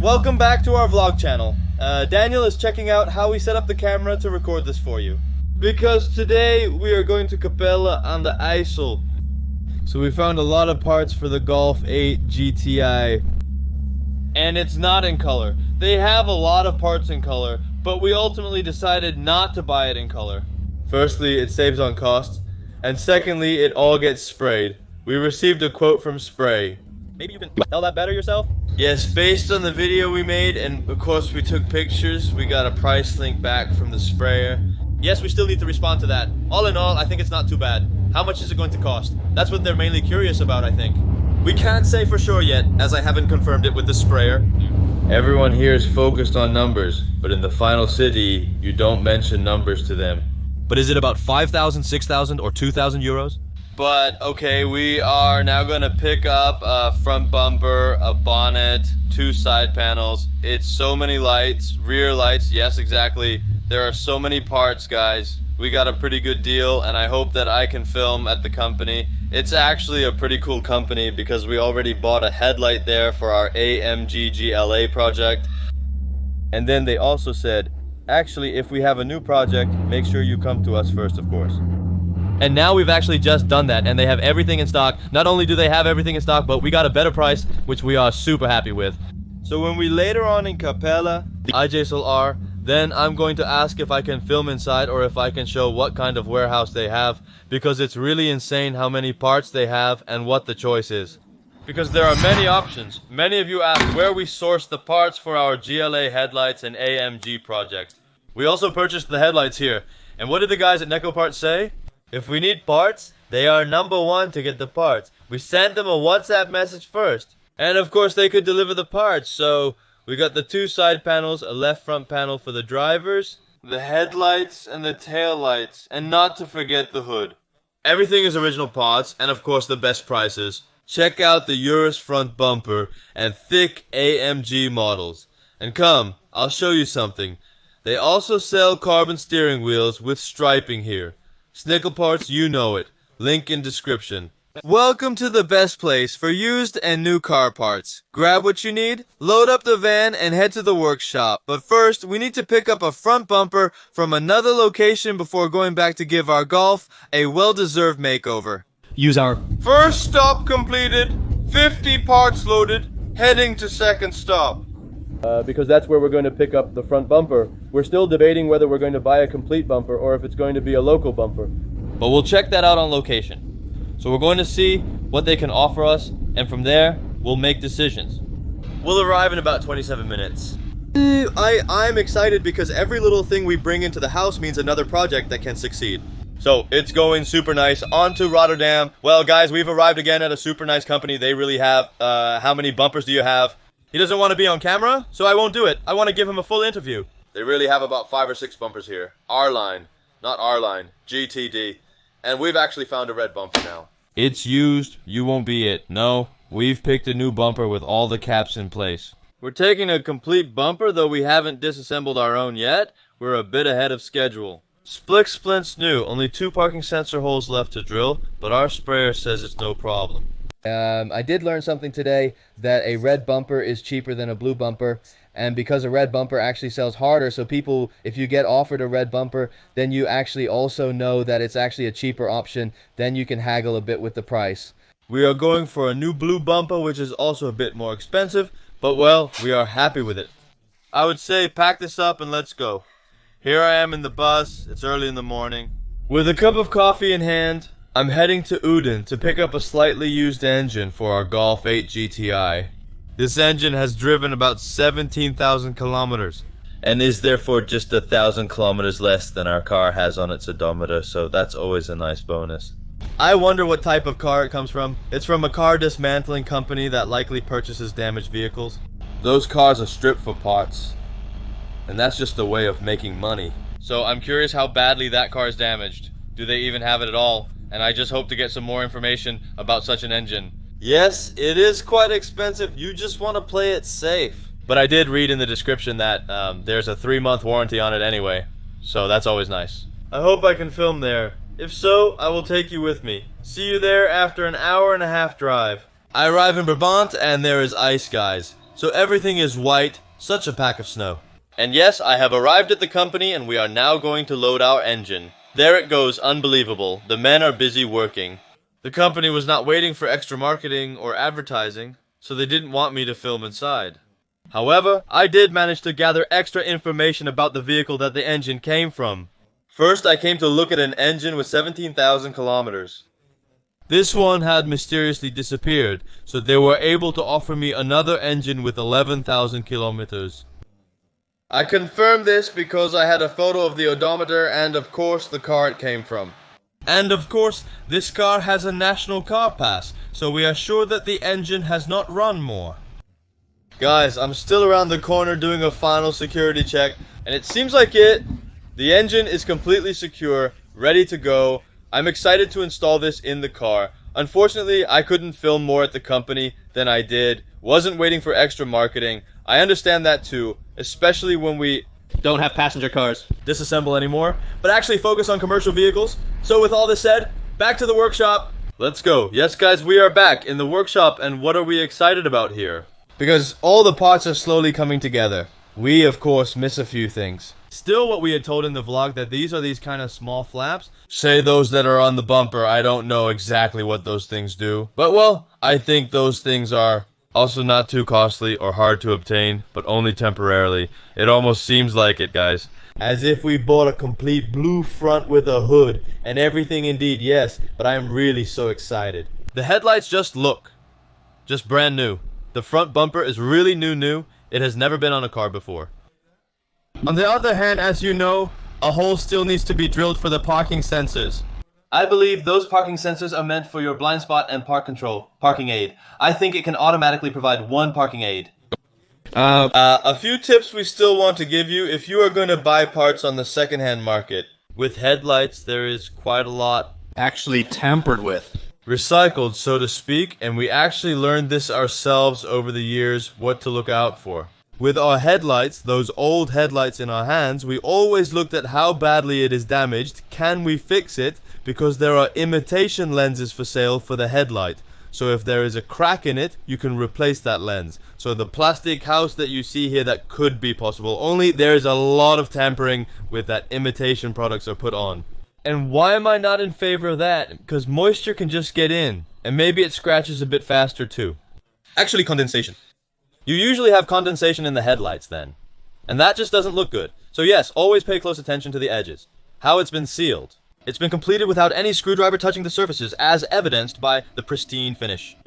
Welcome back to our vlog channel. Daniel is checking out how we set up the camera to record this for you. Because today we are going to Capelle on the IJssel. So we found a lot of parts for the Golf 8 GTI. And it's not in color. They have a lot of parts in color, but we ultimately decided not to buy it in color. Firstly, it saves on cost. And secondly, it all gets sprayed. We received a quote from Spray. Maybe you can tell that better yourself? Yes, based on the video we made, and of course we took pictures, we got a price link back from the sprayer. Yes, we still need to respond to that. All in all, I think it's not too bad. How much is it going to cost? That's what they're mainly curious about, I think. We can't say for sure yet, as I haven't confirmed it with the sprayer. Everyone here is focused on numbers, but in the final city, you don't mention numbers to them. But is it about 5,000, 6,000, or 2,000 euros? But, okay, we are now going to pick up a front bumper, a bonnet, 2 side panels. It's so many lights, rear lights, yes, exactly. There are so many parts, guys. We got a pretty good deal, and I hope that I can film at the company. It's actually a pretty cool company because we already bought a headlight there for our AMG GLA project. And then they also said, actually, if we have a new project, make sure you come to us first, of course. And now we've actually just done that, and they have everything in stock. Not only do they have everything in stock, but we got a better price, which we are super happy with. So when we later on in Capelle, the IJssel are, then I'm going to ask if I can film inside or if I can show what kind of warehouse they have, because it's really insane how many parts they have and what the choice is. Because there are many options. Many of you asked where we sourced the parts for our GLA headlights and AMG project. We also purchased the headlights here. And what did the guys at Nekoparts say? If we need parts, they are #1 to get the parts. We sent them a WhatsApp message first. And of course they could deliver the parts, so we got the 2 side panels, a left front panel for the drivers, the headlights and the tail lights, and not to forget the hood. Everything is original parts, and of course the best prices. Check out the Urus front bumper and thick AMG models. And come, I'll show you something. They also sell carbon steering wheels with striping here. Nekoparts, you know it. Link in description. Welcome to the best place for used and new car parts. Grab what you need, load up the van, and head to the workshop. But first, we need to pick up a front bumper from another location before going back to give our Golf a well-deserved makeover. Use our first stop completed, 50 parts loaded, heading to second stop. Because that's where we're going to pick up the front bumper. We're still debating whether we're going to buy a complete bumper or if it's going to be a local bumper. But we'll check that out on location. So we're going to see what they can offer us, and from there, we'll make decisions. We'll arrive in about 27 minutes. I'm excited because every little thing we bring into the house means another project that can succeed. So it's going super nice. On to Rotterdam. Well, guys, we've arrived again at a super nice company. They really have. How many bumpers do you have? He doesn't want to be on camera, so I won't do it. I want to give him a full interview. They really have about 5 or 6 bumpers here. R-line, not R-line, GTD. And we've actually found a red bumper now. It's used, you won't be it. No, we've picked a new bumper with all the caps in place. We're taking a complete bumper, though we haven't disassembled our own yet. We're a bit ahead of schedule. Splick splints new, only 2 parking sensor holes left to drill, but our sprayer says it's no problem. I did learn something today, that a red bumper is cheaper than a blue bumper, and because a red bumper actually sells harder, so people, if you get offered a red bumper, then you actually also know that it's actually a cheaper option, then you can haggle a bit with the price. We are going for a new blue bumper, which is also a bit more expensive, but well, we are happy with it. I would say pack this up and let's go. Here I am in the bus, it's early in the morning. With a cup of coffee in hand, I'm heading to Uden to pick up a slightly used engine for our Golf 8 GTI. This engine has driven about 17,000 kilometers and is therefore just 1,000 kilometers less than our car has on its odometer, so that's always a nice bonus. I wonder what type of car it comes from. It's from a car dismantling company that likely purchases damaged vehicles. Those cars are stripped for parts, and that's just a way of making money. So I'm curious how badly that car is damaged. Do they even have it at all? And I just hope to get some more information about such an engine. Yes, it is quite expensive. You just want to play it safe. But I did read in the description that there's a 3-month warranty on it anyway. So that's always nice. I hope I can film there. If so, I will take you with me. See you there after an hour and a half drive. I arrive in Brabant and there is ice, guys. So everything is white, such a pack of snow. And yes, I have arrived at the company and we are now going to load our engine. There it goes, unbelievable. The men are busy working. The company was not waiting for extra marketing or advertising, so they didn't want me to film inside. However, I did manage to gather extra information about the vehicle that the engine came from. First, I came to look at an engine with 17,000 kilometers. This one had mysteriously disappeared, so they were able to offer me another engine with 11,000 kilometers. I confirmed this because I had a photo of the odometer and of course the car it came from. And of course, this car has a national car pass, so we are sure that the engine has not run more. Guys, I'm still around the corner doing a final security check, and it seems like the engine is completely secure, ready to go. I'm excited to install this in the car. Unfortunately, I couldn't film more at the company than I did. Wasn't waiting for extra marketing. I understand that too, especially when we don't have passenger cars disassemble anymore, but actually focus on commercial vehicles. So with all this said, back to the workshop. Let's go. Yes guys, we are back in the workshop, and what are we excited about here? Because all the parts are slowly coming together. We of course miss a few things. Still, what we had told in the vlog, that these are these kind of small flaps. Say those that are on the bumper, I don't know exactly what those things do. But well, I think those things are also not too costly or hard to obtain, but only temporarily. It almost seems like it, guys. As if we bought a complete blue front with a hood and everything indeed, yes, but I am really so excited. The headlights just brand new. The front bumper is really new. It has never been on a car before. On the other hand, as you know, a hole still needs to be drilled for the parking sensors. I believe those parking sensors are meant for your blind spot and parking aid. I think it can automatically provide one parking aid. A few tips we still want to give you if you are going to buy parts on the secondhand market. With headlights, there is quite a lot actually tampered with. Recycled, so to speak, and we actually learned this ourselves over the years, what to look out for. With our headlights, those old headlights in our hands, we always looked at how badly it is damaged. Can we fix it? Because there are imitation lenses for sale for the headlight. So if there is a crack in it, you can replace that lens. So the plastic house that you see here, that could be possible. Only there is a lot of tampering with that imitation products are put on. And why am I not in favor of that? Because moisture can just get in. And maybe it scratches a bit faster too. Actually, condensation. You usually have condensation in the headlights then. And that just doesn't look good. So yes, always pay close attention to the edges. How it's been sealed. It's been completed without any screwdriver touching the surfaces, as evidenced by the pristine finish.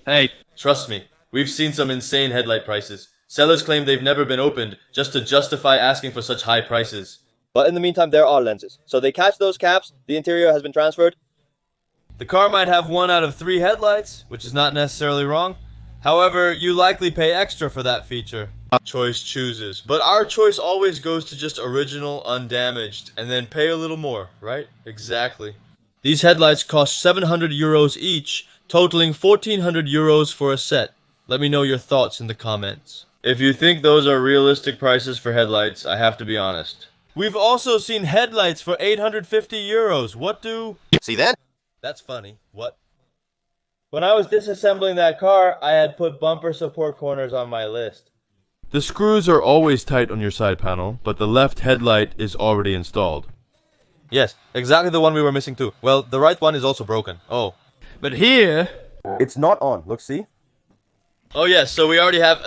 Hey, trust me, we've seen some insane headlight prices. Sellers claim they've never been opened just to justify asking for such high prices. But in the meantime, there are lenses. So they catch those caps, the interior has been transferred. The car might have 1 out of 3 headlights, which is not necessarily wrong. However, you likely pay extra for that feature. Choice chooses. But our choice always goes to just original, undamaged, and then pay a little more, right? Exactly. These headlights cost 700 euros each, totaling 1400 euros for a set. Let me know your thoughts in the comments. If you think those are realistic prices for headlights, I have to be honest. We've also seen headlights for 850 euros. What do... see that? That's funny. What? When I was disassembling that car, I had put bumper support corners on my list. The screws are always tight on your side panel, but the left headlight is already installed. Yes, exactly the one we were missing too. Well, the right one is also broken. Oh. But here... it's not on. Look, see? Oh yes, so we already have,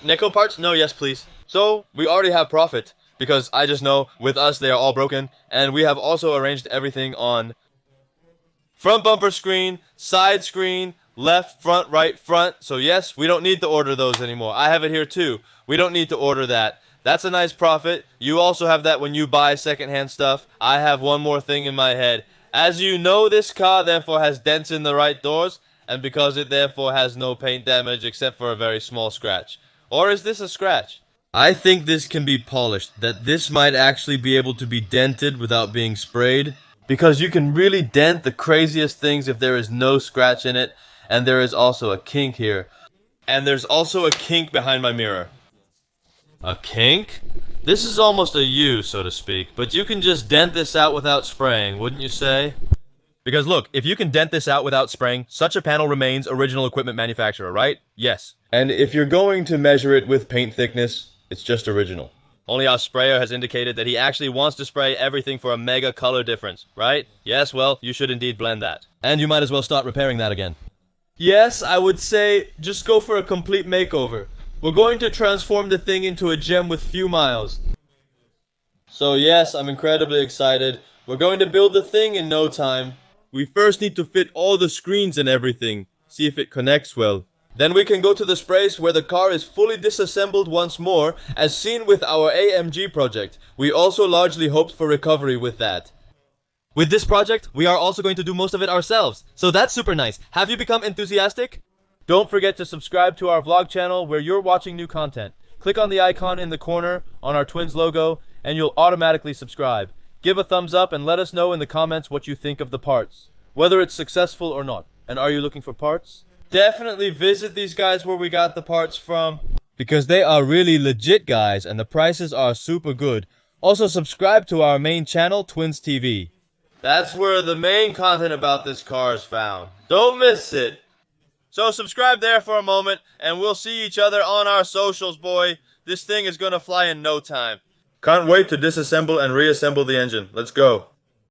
Nekoparts? No, yes please. So, we already have profit. Because I just know, with us, they are all broken. And we have also arranged everything on... front bumper screen, side screen, left, front, right, front. So yes, we don't need to order those anymore. I have it here too. We don't need to order that. That's a nice profit. You also have that when you buy secondhand stuff. I have one more thing in my head. As you know, this car therefore has dents in the right doors, and because it therefore has no paint damage except for a very small scratch. Or is this a scratch? I think this can be polished, that this might actually be able to be dented without being sprayed. Because you can really dent the craziest things if there is no scratch in it. And there is also a kink here. And there's also a kink behind my mirror. A kink? This is almost a U, so to speak. But you can just dent this out without spraying, wouldn't you say? Because look, if you can dent this out without spraying, such a panel remains original equipment manufacturer, right? Yes. And if you're going to measure it with paint thickness, it's just original. Only our sprayer has indicated that he actually wants to spray everything for a mega color difference, right? Yes, well, you should indeed blend that. And you might as well start repairing that again. Yes, I would say just go for a complete makeover. We're going to transform the thing into a gem with few miles. So yes, I'm incredibly excited. We're going to build the thing in no time. We first need to fit all the screens and everything. See if it connects well. Then we can go to the sprays where the car is fully disassembled once more, as seen with our AMG project. We also largely hoped for recovery with that. With this project, we are also going to do most of it ourselves. So that's super nice. Have you become enthusiastic? Don't forget to subscribe to our vlog channel where you're watching new content. Click on the icon in the corner on our Twins logo and you'll automatically subscribe. Give a thumbs up and let us know in the comments what you think of the parts, whether it's successful or not. And are you looking for parts? Definitely visit these guys where we got the parts from, because they are really legit guys and the prices are super good. Also subscribe to our main channel, Twins TV. That's where the main content about this car is found. Don't miss it. So subscribe there for a moment, and we'll see each other on our socials, boy. This thing is gonna fly in no time. Can't wait to disassemble and reassemble the engine. Let's go.